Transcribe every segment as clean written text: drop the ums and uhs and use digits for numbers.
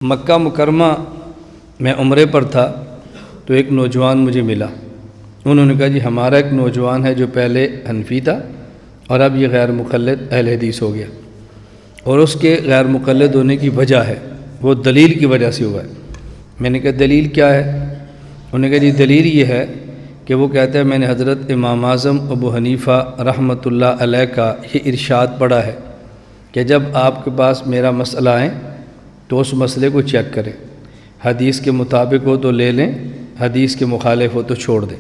مکہ مکرمہ میں عمرے پر تھا تو ایک نوجوان مجھے ملا۔ انہوں نے کہا جی ہمارا ایک نوجوان ہے جو پہلے حنفی تھا اور اب یہ غیر مقلد اہل حدیث ہو گیا، اور اس کے غیر مقلد ہونے کی وجہ ہے وہ دلیل کی وجہ سے ہوا ہے۔ میں نے کہا دلیل کیا ہے؟ انہوں نے کہا جی دلیل یہ ہے کہ وہ کہتا ہے میں نے حضرت امام اعظم ابو حنیفہ رحمۃ اللہ علیہ کا یہ ارشاد پڑھا ہے کہ جب آپ کے پاس میرا مسئلہ آئے تو اس مسئلے کو چیک کریں، حدیث کے مطابق ہو تو لے لیں، حدیث کے مخالف ہو تو چھوڑ دیں۔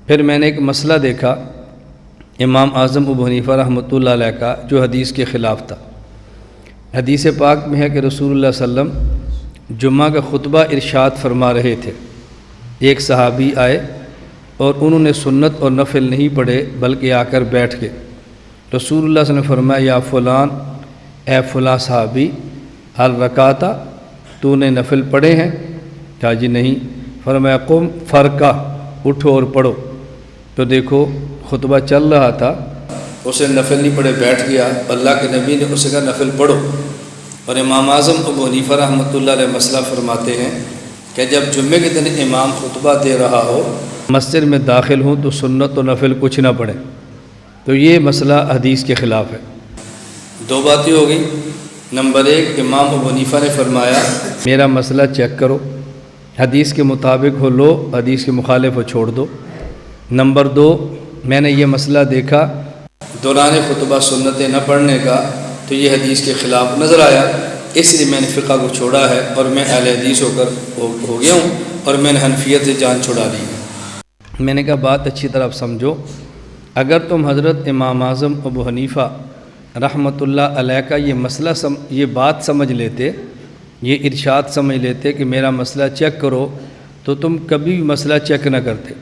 پھر میں نے ایک مسئلہ دیکھا امام اعظم ابو حنیفہ رحمۃ اللہ علیہ کا جو حدیث کے خلاف تھا۔ حدیث پاک میں ہے کہ رسول اللہ صلی اللہ علیہ وسلم جمعہ کا خطبہ ارشاد فرما رہے تھے، ایک صحابی آئے اور انہوں نے سنت اور نفل نہیں پڑھے بلکہ آ کر بیٹھ گئے۔ رسول اللہ صلی اللہ علیہ وسلم نے فرمایا یا فلان، اے فلاں صحابی، حل رکعتا، تو نے نفل پڑھے ہیں؟ کہا جی نہیں۔ فرمایا قم فرقہ، اٹھو اور پڑھو۔ تو دیکھو خطبہ چل رہا تھا، اسے نفل نہیں پڑھے بیٹھ گیا، اللہ کے نبی نے اسے کہا نفل پڑھو۔ اور امام اعظم ابو حنیفہ رحمۃ اللہ علیہ مسئلہ فرماتے ہیں کہ جب جمعے کے دن امام خطبہ دے رہا ہو مسجد میں داخل ہوں تو سنت و نفل کچھ نہ پڑھیں، تو یہ مسئلہ حدیث کے خلاف ہے۔ دو باتیں ہو گئی۔ نمبر ایک، امام ابو حنیفہ نے فرمایا میرا مسئلہ چیک کرو، حدیث کے مطابق ہو لو، حدیث کے مخالف ہو چھوڑ دو۔ نمبر دو، میں نے یہ مسئلہ دیکھا دوران خطبہ سنتیں نہ پڑھنے کا تو یہ حدیث کے خلاف نظر آیا، اس لیے میں نے فقہ کو چھوڑا ہے اور میں اہل حدیث ہو گیا ہوں اور میں نے حنفیت سے جان چھڑا لی ہے۔ میں نے کہا بات اچھی طرح سمجھو، اگر تم حضرت امام اعظم ابو حنیفہ رحمۃ اللہ علیہ کا یہ مسئلہ یہ بات سمجھ لیتے، یہ ارشاد سمجھ لیتے کہ میرا مسئلہ چیک کرو، تو تم کبھی بھی مسئلہ چیک نہ کرتے۔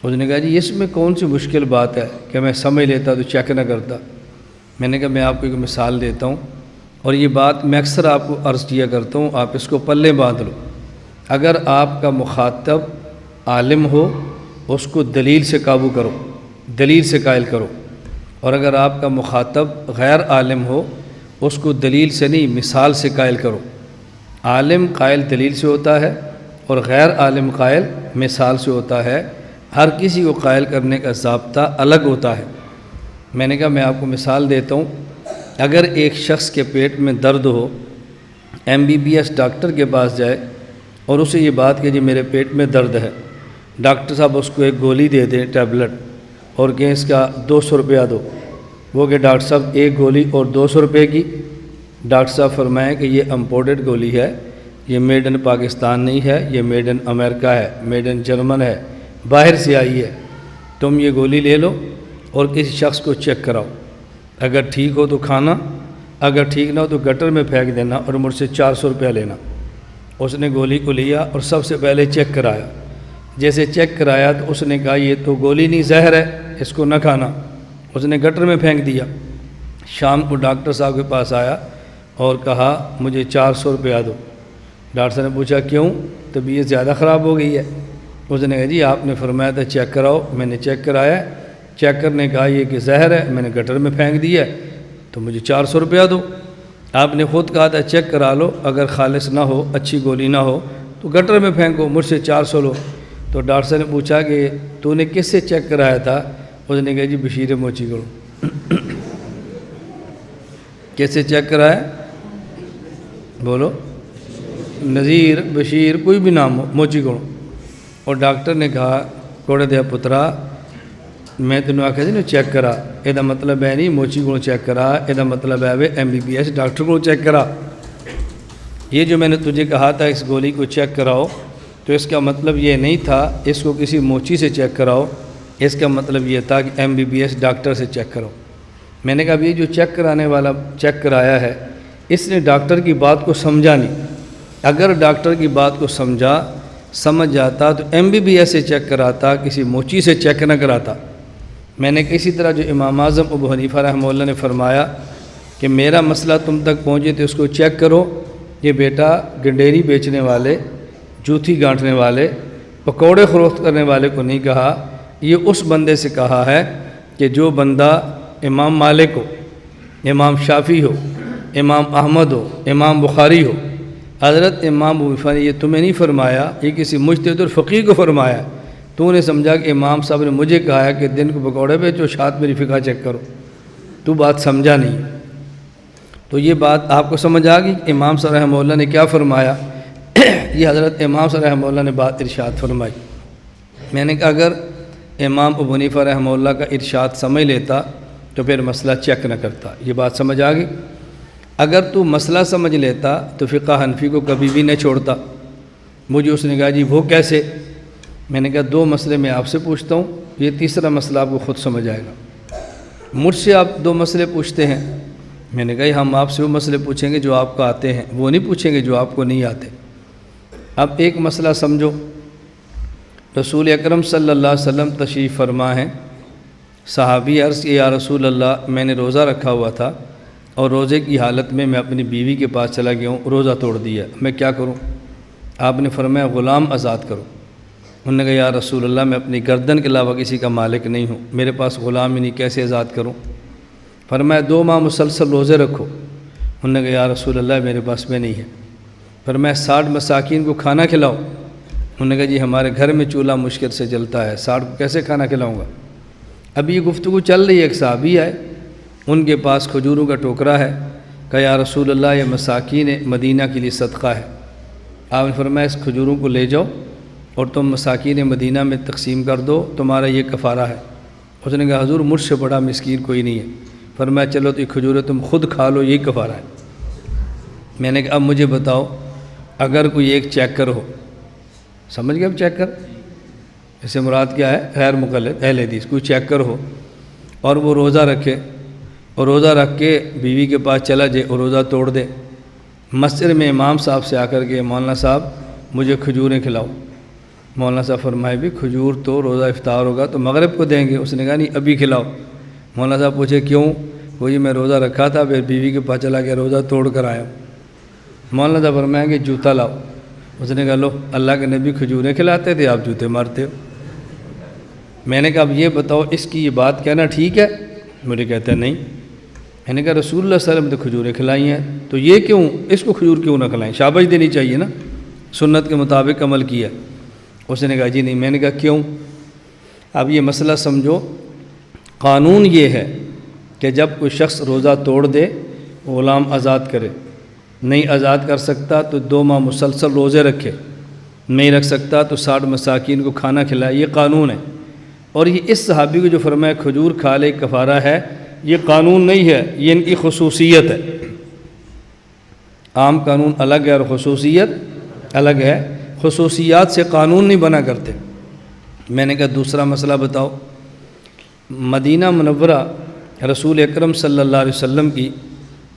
اس نے کہا جی اس میں کون سی مشکل بات ہے کہ میں سمجھ لیتا تو چیک نہ کرتا۔ میں نے کہا میں آپ کو ایک مثال دیتا ہوں، اور یہ بات میں اکثر آپ کو عرض کیا کرتا ہوں، آپ اس کو پلے باندھ لو۔ اگر آپ کا مخاطب عالم ہو اس کو دلیل سے قابو کرو، دلیل سے قائل کرو، اور اگر آپ کا مخاطب غیر عالم ہو اس کو دلیل سے نہیں مثال سے قائل کرو۔ عالم قائل دلیل سے ہوتا ہے اور غیر عالم قائل مثال سے ہوتا ہے، ہر کسی کو قائل کرنے کا ضابطہ الگ ہوتا ہے۔ میں نے کہا میں آپ کو مثال دیتا ہوں، اگر ایک شخص کے پیٹ میں درد ہو، MBBS ڈاکٹر کے پاس جائے اور اسے یہ بات کہ جی میرے پیٹ میں درد ہے، ڈاکٹر صاحب اس کو ایک گولی دے دیں ٹیبلٹ اور کہ اس کا 200 روپیہ دو، وہ کہ ڈاکٹر صاحب ایک گولی اور 200 روپے کی؟ ڈاکٹر صاحب فرمائیں کہ یہ امپورٹڈ گولی ہے، یہ میڈ ان پاکستان نہیں ہے، یہ میڈ ان امریکہ ہے، میڈ ان جرمن ہے، باہر سے آئی ہے، تم یہ گولی لے لو اور کسی شخص کو چیک کراؤ، اگر ٹھیک ہو تو کھانا، اگر ٹھیک نہ ہو تو گٹر میں پھینک دینا اور مجھ سے 400 روپیہ لینا۔ اس نے گولی کو لیا اور سب سے پہلے چیک کرایا، جیسے چیک کرایا تو اس نے کہا یہ تو گولی نہیں زہر ہے، اس کو نہ کھانا، اس نے گٹر میں پھینک دیا۔ شام کو ڈاکٹر صاحب کے پاس آیا اور کہا مجھے 400 روپیہ دو۔ ڈاکٹر صاحب نے پوچھا کیوں؟ طبیعت زیادہ خراب ہو گئی ہے؟ اس نے کہا جی آپ نے فرمایا تھا چیک کراؤ، میں نے چیک کرایا، چیک کرنے کہا یہ کہ زہر ہے، میں نے گٹر میں پھینک دیا ہے تو مجھے 400 روپیہ دو۔ آپ نے خود کہا تھا چیک کرا لو، اگر خالص نہ ہو، اچھی گولی نہ ہو تو گٹر میں پھینکو، مجھ سے 400 لو۔ تو ڈاکٹر صاحب نے پوچھا کہ تو نے کس سے چیک کرایا تھا؟ اس نے کہا جی بشیر موچی گڑھ۔ کیسے چیک کرایا؟ بولو، نذیر، بشیر، کوئی بھی نام ہو، موچی گڑھ۔ اور ڈاکٹر نے کہا کوڑے دیا پترا، میں تینوں آخیا سی نا چیک کرا، یہ مطلب ہے نہیں موچی کو چیک کرا، یہ مطلب ہے MBBS ڈاکٹر کو چیک کرا۔ یہ جو میں نے تجھے کہا تھا اس گولی کو چیک کراؤ، تو اس کا مطلب یہ نہیں تھا اس کو کسی موچی سے چیک کراؤ، اس کا مطلب یہ تھا کہ MBBS ڈاکٹر سے چیک کرو۔ میں نے کہا اب یہ جو چیک کرانے والا چیک کرایا ہے اس نے ڈاکٹر کی بات کو سمجھا نہیں، اگر ڈاکٹر کی بات کو سمجھ جاتا تو MBBS سے چیک کراتا، کسی موچی سے چیک نہ کراتا۔ میں نے اسی طرح جو امام اعظم ابو حنیفہ رحمہ اللہ نے فرمایا کہ میرا مسئلہ تم تک پہنچے تو اس کو چیک کرو، یہ بیٹا گنڈیری بیچنے والے، جوتھی گانٹھنے والے، پکوڑے فروخت کرنے والے کو نہیں کہا، یہ اس بندے سے کہا ہے کہ جو بندہ امام مالک ہو، امام شافعی ہو، امام احمد ہو، امام بخاری ہو، حضرت امام ابو حنیفہ نے یہ تمہیں نہیں فرمایا، یہ کسی مجتہد الفقیہ کو فرمایا، تو نے سمجھا کہ امام صاحب نے مجھے کہا ہے کہ دن کو پکوڑے بیچو، شاد میری فقہ چیک کرو، تو بات سمجھا نہیں۔ تو یہ بات آپ کو سمجھ آ گئی امام صاحب رحمہ اللہ نے کیا فرمایا؟ یہ حضرت امام صاحب رحمہ اللہ نے بات ارشاد فرمائی۔ میں نے کہا اگر امام ابو حنیفہ رحمہ اللہ کا ارشاد سمجھ لیتا تو پھر مسئلہ چیک نہ کرتا۔ یہ بات سمجھ آ گئی؟ اگر تو مسئلہ سمجھ لیتا تو فقہ حنفی کو کبھی بھی نہ چھوڑتا۔ مجھے اس نے کہا جی وہ کیسے؟ میں نے کہا دو مسئلے میں آپ سے پوچھتا ہوں، یہ تیسرا مسئلہ آپ کو خود سمجھ آئے گا۔ مجھ سے آپ دو مسئلے پوچھتے ہیں، میں نے کہا ہم آپ سے وہ مسئلے پوچھیں گے جو آپ کو آتے ہیں، وہ نہیں پوچھیں گے جو آپ کو نہیں آتے۔ اب ایک مسئلہ سمجھو، رسول اکرم صلی اللہ علیہ وسلم تشریف فرما ہیں، صحابی عرض کیا یا رسول اللہ میں نے روزہ رکھا ہوا تھا اور روزے کی حالت میں اپنی بیوی کے پاس چلا گیا ہوں، روزہ توڑ دیا، میں کیا کروں؟ آپ نے فرمایا غلام آزاد کرو۔ انہوں نے کہا یا رسول اللہ میں اپنی گردن کے علاوہ کسی کا مالک نہیں ہوں، میرے پاس غلام ہی نہیں، کیسے آزاد کروں؟ فرمایا 2 ماہ مسلسل روزے رکھو۔ انہوں نے کہا یا رسول اللہ میرے پاس میں نہیں ہے۔ فرمایا 60 مساکین کو کھانا کھلاؤ۔ انہوں نے کہا جی ہمارے گھر میں چولہا مشکل سے جلتا ہے، 60 کو کیسے کھانا کھلاؤں گا؟ ابھی یہ گفتگو چل رہی ہے، ایک صحابی آئے، ان کے پاس کھجوروں کا ٹوکرا ہے، کہا یا رسول اللہ یہ مساکین مدینہ کے لیے صدقہ ہے۔ آپ نے فرمایا اس کھجوروں کو لے جاؤ اور تم مساکین مدینہ میں تقسیم کر دو، تمہارا یہ کفارہ ہے۔ اس نے کہا حضور مجھ سے بڑا مسکین کوئی نہیں ہے۔ فرمایا چلو تو یہ کھجوریں تم خود کھا لو، یہی کفارہ ہے۔ میں نے کہا اب مجھے بتاؤ اگر کوئی ایک چیکر ہو، سمجھ گئے اب چیکر اس سے مراد کیا ہے؟ غیر مقلد اہل حدیث، کوئی چیکر ہو اور وہ روزہ رکھے اور روزہ رکھ کے بیوی کے پاس چلا جائے اور روزہ توڑ دے، مسجد میں امام صاحب سے آ کر کے مولانا صاحب مجھے کھجوریں کھلاؤ۔ مولانا صاحب فرمائے بھی کھجور تو روزہ افطار ہوگا تو مغرب کو دیں گے۔ اس نے کہا نہیں ابھی کھلاؤ۔ مولانا صاحب پوچھے کیوں؟ وہی میں روزہ رکھا تھا پھر بیوی کے پاس چلا گیا، روزہ توڑ کر آیا۔ مولانا صاحب فرمائیں گے جوتا لاؤ۔ اس نے کہا لو اللہ کے نبی کھجوریں کھلاتے تھے، آپ جوتے مارتے ہو۔ میں نے کہا اب یہ بتاؤ اس کی یہ بات کہنا ٹھیک ہے؟ مجھے کہتا ہے نہیں۔ میں نے کہا رسول اللہ صلی اللہ علیہ وسلم نے کھجوریں کھلائی ہیں تو یہ کیوں، اس کو کھجور کیوں نہ کھلائیں؟ شاباش دینی چاہیے نا، سنت کے مطابق عمل کیا۔ اس نے کہا جی نہیں۔ میں نے کہا کیوں؟ اب یہ مسئلہ سمجھو، قانون یہ ہے کہ جب کوئی شخص روزہ توڑ دے غلام آزاد کرے، نہیں آزاد کر سکتا تو 2 ماہ مسلسل روزے رکھے، نہیں رکھ سکتا تو 60 مساکین کو کھانا کھلائے، یہ قانون ہے۔ اور یہ اس صحابی کو جو فرمایا کھجور کھا لے کفارہ ہے، یہ قانون نہیں ہے، یہ ان کی خصوصیت ہے۔ عام قانون الگ ہے اور خصوصیت الگ ہے، خصوصیات سے قانون نہیں بنا کرتے۔ میں نے کہا دوسرا مسئلہ بتاؤ، مدینہ منورہ رسول اکرم صلی اللہ علیہ وسلم کی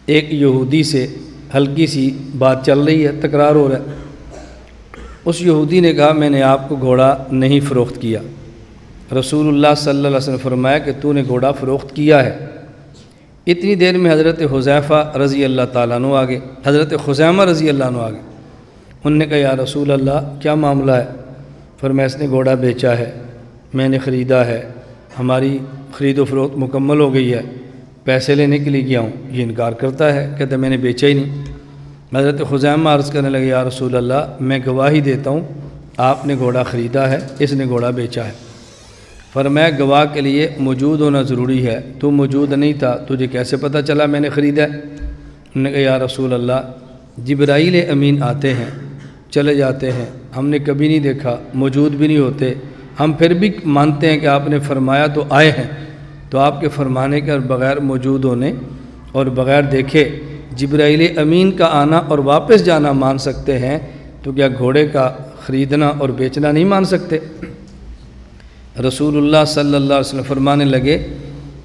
ایک یہودی سے ہلکی سی بات چل رہی ہے، تکرار ہو رہا ہے۔ اس یہودی نے کہا میں نے آپ کو گھوڑا نہیں فروخت کیا۔ رسول اللہ صلی اللہ علیہ وسلم نے فرمایا کہ تو نے گھوڑا فروخت کیا ہے۔ اتنی دیر میں حضرت حذیفہ رضی اللہ تعالیٰ عنہ آگے، حضرت خزیمہ رضی اللہ عنہ آگے۔ انہوں نے کہا یا رسول اللہ کیا معاملہ ہے؟ فرمایا اس نے گھوڑا بیچا ہے، میں نے خریدا ہے، ہماری خرید و فروخت مکمل ہو گئی ہے، پیسے لینے کے لیے گیا ہوں۔ یہ انکار کرتا ہے، کہتا ہے میں نے بیچا ہی نہیں۔ حضرت خزیمہ عرض کرنے لگے یا رسول اللہ میں گواہی دیتا ہوں آپ نے گھوڑا خریدا ہے، اس نے گھوڑا بیچا ہے۔ فرمایا گواہ کے لیے موجود ہونا ضروری ہے، تو موجود نہیں تھا، تجھے کیسے پتہ چلا میں نے خریدا ہے؟ انہوں نے کہا یا رسول اللہ جبرائیل امین آتے ہیں چلے جاتے ہیں، ہم نے کبھی نہیں دیکھا، موجود بھی نہیں ہوتے، ہم پھر بھی مانتے ہیں کہ آپ نے فرمایا تو آئے ہیں، تو آپ کے فرمانے کے اور بغیر موجود ہونے اور بغیر دیکھے جبرائیل امین کا آنا اور واپس جانا مان سکتے ہیں، تو کیا گھوڑے کا خریدنا اور بیچنا نہیں مان سکتے؟ رسول اللہ صلی اللہ علیہ وسلم فرمانے لگے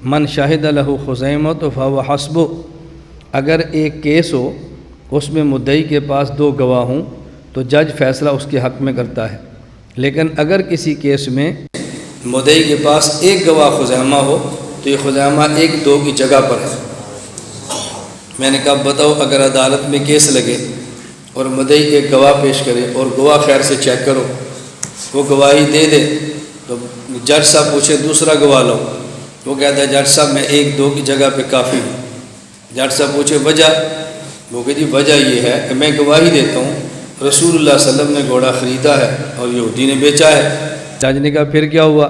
من شاہد لہ خزیمۃ فہو حسبہ، اگر ایک کیس ہو اس میں مدعی کے پاس 2 گواہ ہوں تو جج فیصلہ اس کے حق میں کرتا ہے، لیکن اگر کسی کیس میں مدعی کے پاس 1 گواہ خزیمہ ہو تو یہ خزیمہ 1-2 کی جگہ پر ہے۔ میں نے کہا بتاؤ اگر عدالت میں کیس لگے اور مدعی ایک گواہ پیش کرے اور گواہ خیر سے چیک کرو، وہ گواہی دے دے تو جج صاحب پوچھے دوسرا گواہ لو، وہ کہتا ہے جج صاحب میں 1-2 کی جگہ پہ کافی ہوں۔ جج صاحب پوچھے وجہ، وہ کہ جی وجہ یہ ہے کہ میں گواہی دیتا ہوں رسول اللہ صلی اللہ علیہ وسلم نے گھوڑا خریدا ہے اور یہودی نے بیچا ہے۔ حجاج نے کہا پھر کیا ہوا؟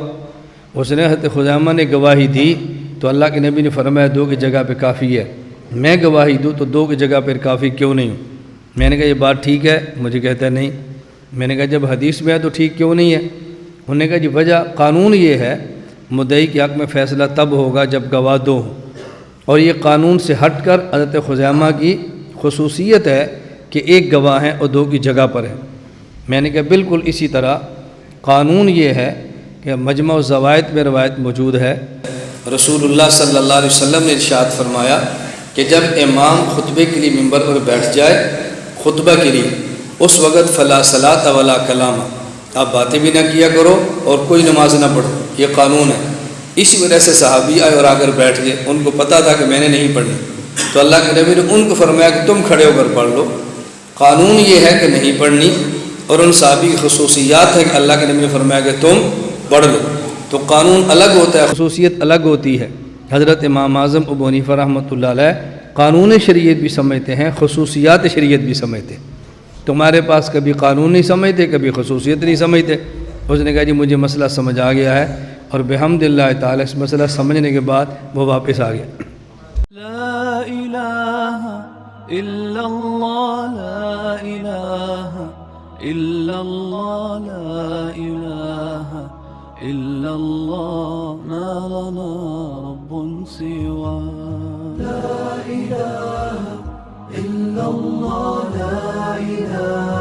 اس نے حضرت خزیمہ نے گواہی دی تو اللہ کے نبی نے فرمایا 2 کی جگہ پہ کافی ہے، میں گواہی دوں تو 2 کی جگہ پہ کافی کیوں نہیں ہوں؟ میں نے کہا یہ بات ٹھیک ہے؟ مجھے کہتا ہے نہیں۔ میں نے کہا جب حدیث میں ہے تو ٹھیک کیوں نہیں ہے؟ انہوں نے کہا جی وجہ قانون یہ ہے مدعی کے حق میں فیصلہ تب ہوگا جب گواہ 2 ہوں، اور یہ قانون سے ہٹ کر حضرت خزیمہ کی خصوصیت ہے کہ 1 گواہ ہیں اور 2 کی جگہ پر ہے۔ میں نے کہا بالکل اسی طرح قانون یہ ہے کہ مجمع الزوائد میں روایت موجود ہے، رسول اللہ صلی اللہ علیہ وسلم نے ارشاد فرمایا کہ جب امام خطبے کے لیے ممبر پر بیٹھ جائے خطبہ کے لیے، اس وقت فلا صلاۃ ولا کلام، آپ باتیں بھی نہ کیا کرو اور کوئی نماز نہ پڑھو، یہ قانون ہے۔ اسی وجہ سے صحابی آئے اور آ کر بیٹھ گئے، ان کو پتہ تھا کہ میں نے نہیں پڑھنی، تو اللہ کے نبی نے ان کو فرمایا کہ تم کھڑے ہو کر پڑھ لو۔ قانون یہ ہے کہ نہیں پڑھنی، اور ان صحابی کی خصوصیات ہے کہ اللہ کے نبی نے فرمایا کہ تم پڑھ لو، تو قانون الگ ہوتا ہے، خصوصیت الگ ہوتی ہے۔ حضرت امام اعظم ابو حنیفہ رحمۃ اللہ علیہ قانون شریعت بھی سمجھتے ہیں، خصوصیات شریعت بھی سمجھتے ہیں۔ تمہارے پاس کبھی قانون نہیں سمجھتے، کبھی خصوصیت نہیں سمجھتے۔ اس نے کہا جی مجھے مسئلہ سمجھ آ گیا ہے، اور بحمد اللہ تعالیٰ اس مسئلہ سمجھنے کے بعد وہ واپس آ گیا۔ لا الہ الا اللہ، لا الہ الا اللہ، لا الہ الا اللہ، ما لنا رب سوا۔ لا الہ الا اللہ، لا الہ